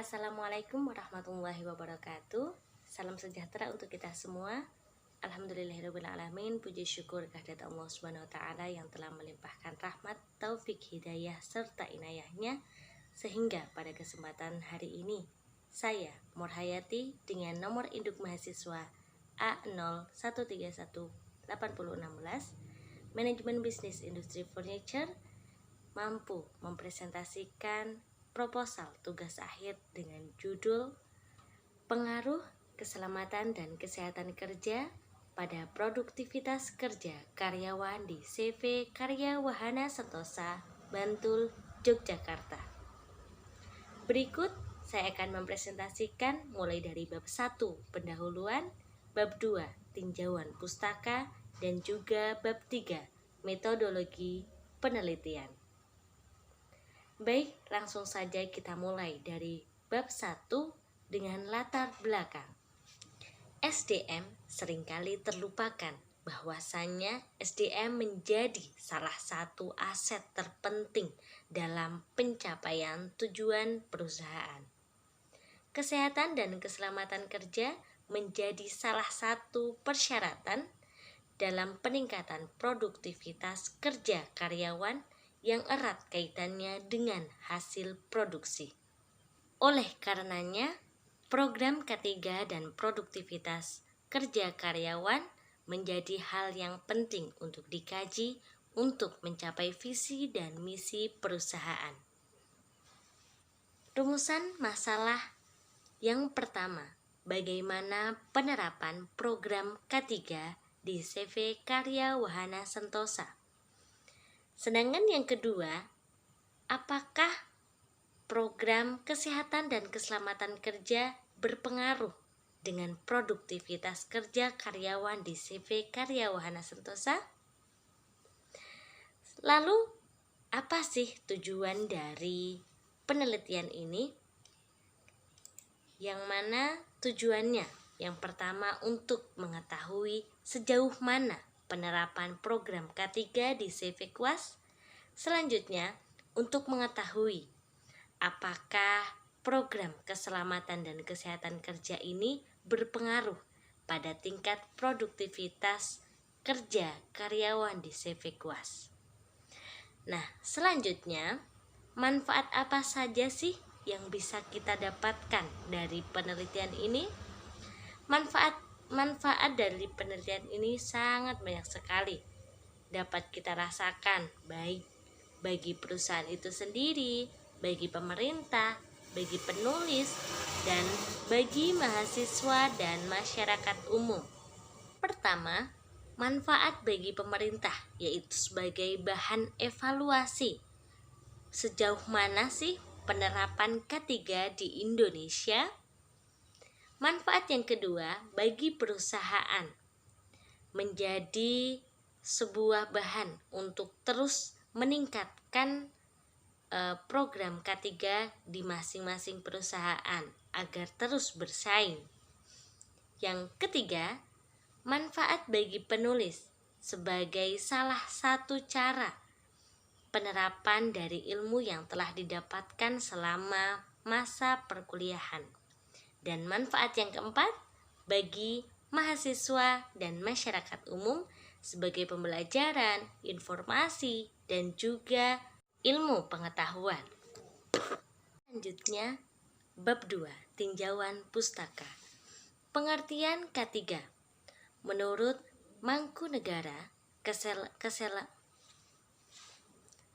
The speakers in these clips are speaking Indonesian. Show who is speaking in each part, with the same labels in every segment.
Speaker 1: Assalamualaikum warahmatullahi wabarakatuh. Salam sejahtera untuk kita semua. Alhamdulillahirrabbilalamin. Puji syukur kehadirat Allah Subhanahu wa Ta'ala yang telah melimpahkan rahmat, taufik, hidayah serta inayahnya, sehingga pada kesempatan hari ini saya Murhayati dengan nomor induk mahasiswa A01318016 Manajemen Bisnis Industri Furniture mampu mempresentasikan proposal tugas akhir dengan judul Pengaruh Keselamatan dan Kesehatan Kerja pada Produktivitas Kerja Karyawan di CV Karya Wahana Sentosa, Bantul, Yogyakarta. Berikut saya akan mempresentasikan mulai dari bab 1 pendahuluan, bab 2 tinjauan pustaka, dan juga bab 3 metodologi penelitian. Baik, langsung saja kita mulai dari bab 1 dengan latar belakang. SDM seringkali terlupakan bahwasannya SDM menjadi salah satu aset terpenting dalam pencapaian tujuan perusahaan. Kesehatan dan keselamatan kerja menjadi salah satu persyaratan dalam peningkatan produktivitas kerja karyawan yang erat kaitannya dengan hasil produksi. Oleh karenanya, program K3 dan produktivitas kerja karyawan menjadi hal yang penting untuk dikaji untuk mencapai visi dan misi perusahaan. Rumusan masalah yang pertama, bagaimana penerapan program K3 di CV Karya Wahana Sentosa. Sedangkan yang kedua, apakah program kesehatan dan keselamatan kerja berpengaruh dengan produktivitas kerja karyawan di CV Karya Wahana Sentosa? Lalu, apa sih tujuan dari penelitian ini? Yang mana tujuannya? Yang pertama, untuk mengetahui sejauh mana penerapan program K3 di CV KUAS. Selanjutnya, untuk mengetahui apakah program keselamatan dan kesehatan kerja ini berpengaruh pada tingkat produktivitas kerja karyawan di CV KUAS. Nah, selanjutnya, manfaat apa saja sih yang bisa kita dapatkan dari penelitian ini? Manfaat dari penelitian ini sangat banyak sekali dapat kita rasakan, baik bagi perusahaan itu sendiri, bagi pemerintah, bagi penulis, dan bagi mahasiswa dan masyarakat umum. Pertama, manfaat bagi pemerintah, yaitu sebagai bahan evaluasi. Sejauh mana sih penerapan K3 di Indonesia? Manfaat yang kedua, bagi perusahaan, menjadi sebuah bahan untuk terus meningkatkan program K3 di masing-masing perusahaan agar terus bersaing. Yang ketiga, manfaat bagi penulis sebagai salah satu cara penerapan dari ilmu yang telah didapatkan selama masa perkuliahan. Dan manfaat yang keempat, bagi mahasiswa dan masyarakat umum sebagai pembelajaran, informasi, dan juga ilmu pengetahuan. Selanjutnya, bab 2, tinjauan pustaka. Pengertian K3 menurut Mangkunegara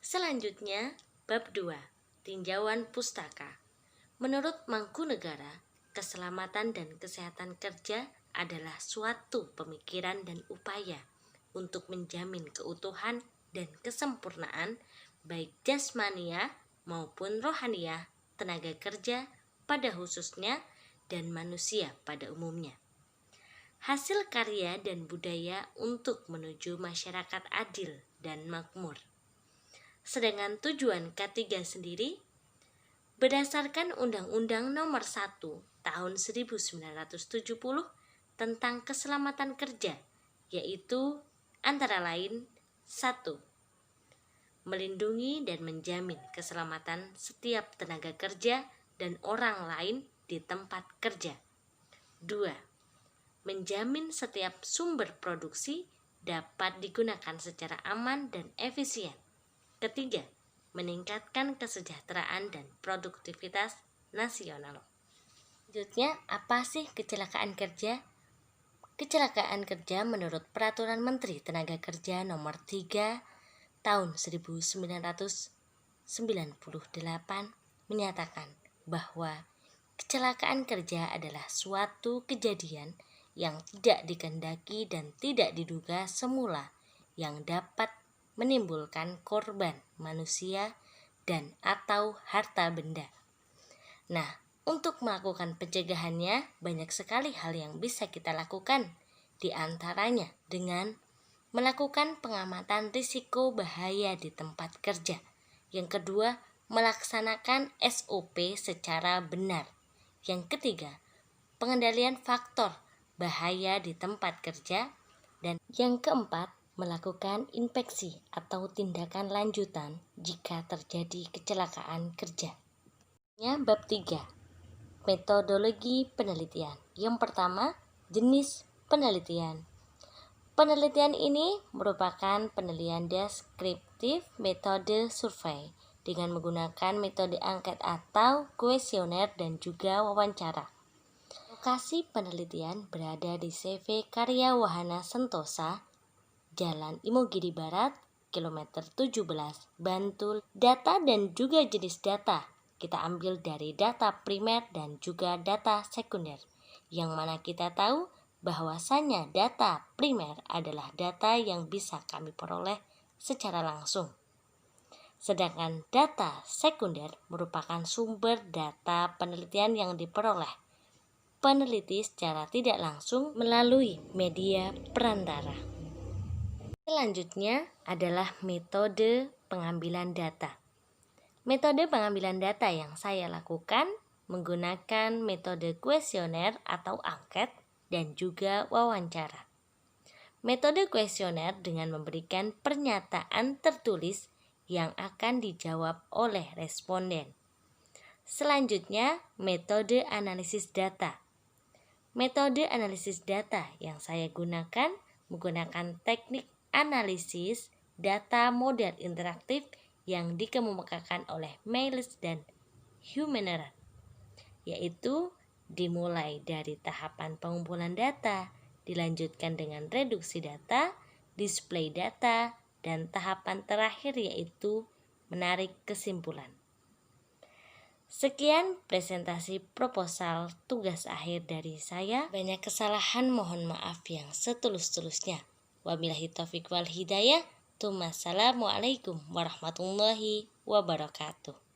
Speaker 1: Selanjutnya, bab 2, tinjauan pustaka. Menurut Mangkunegara, keselamatan dan kesehatan kerja adalah suatu pemikiran dan upaya untuk menjamin keutuhan dan kesempurnaan baik jasmania maupun rohaniah tenaga kerja pada khususnya dan manusia pada umumnya. Hasil karya dan budaya untuk menuju masyarakat adil dan makmur. Sedangkan tujuan K3 sendiri berdasarkan Undang-Undang Nomor 1 Tahun 1970 tentang keselamatan kerja, yaitu antara lain 1. Melindungi dan menjamin keselamatan setiap tenaga kerja dan orang lain di tempat kerja. 2. Menjamin setiap sumber produksi dapat digunakan secara aman dan efisien. Ketiga, meningkatkan kesejahteraan dan produktivitas nasional. Selanjutnya, apa sih kecelakaan kerja? Kecelakaan kerja menurut Peraturan Menteri Tenaga Kerja Nomor 3 Tahun 1998 menyatakan bahwa kecelakaan kerja adalah suatu kejadian yang tidak dikehendaki dan tidak diduga semula yang dapat menimbulkan korban manusia dan atau harta benda. Nah, untuk melakukan pencegahannya, banyak sekali hal yang bisa kita lakukan, di antaranya dengan melakukan pengamatan risiko bahaya di tempat kerja. Yang kedua, melaksanakan SOP secara benar. Yang ketiga, pengendalian faktor bahaya di tempat kerja. Dan yang keempat, melakukan inspeksi atau tindakan lanjutan jika terjadi kecelakaan kerja. Bab 3. Metodologi penelitian. Yang pertama, jenis penelitian. Penelitian ini merupakan penelitian deskriptif metode survei dengan menggunakan metode angket atau kuesioner dan juga wawancara. Lokasi penelitian berada di CV Karya Wahana Sentosa, Jalan Imogiri Barat, kilometer 17, Bantul. Data dan juga jenis data kita ambil dari data primer dan juga data sekunder, yang mana kita tahu bahwasanya data primer adalah data yang bisa kami peroleh secara langsung. Sedangkan data sekunder merupakan sumber data penelitian yang diperoleh peneliti secara tidak langsung melalui media perantara. Selanjutnya adalah metode pengambilan data. Metode pengambilan data yang saya lakukan menggunakan metode kuesioner atau angket dan juga wawancara. Metode kuesioner dengan memberikan pernyataan tertulis yang akan dijawab oleh responden. Selanjutnya, metode analisis data. Metode analisis data yang saya gunakan menggunakan teknik analisis data model interaktif yang dikemukakan oleh Meilis dan Humaner, yaitu dimulai dari tahapan pengumpulan data, dilanjutkan dengan reduksi data, display data, dan tahapan terakhir yaitu menarik kesimpulan. Sekian presentasi proposal tugas akhir dari saya. Banyak kesalahan, mohon maaf yang setulus-tulusnya. Wabillahi taufiq wal hidayah. Assalamualaikum warahmatullahi wabarakatuh.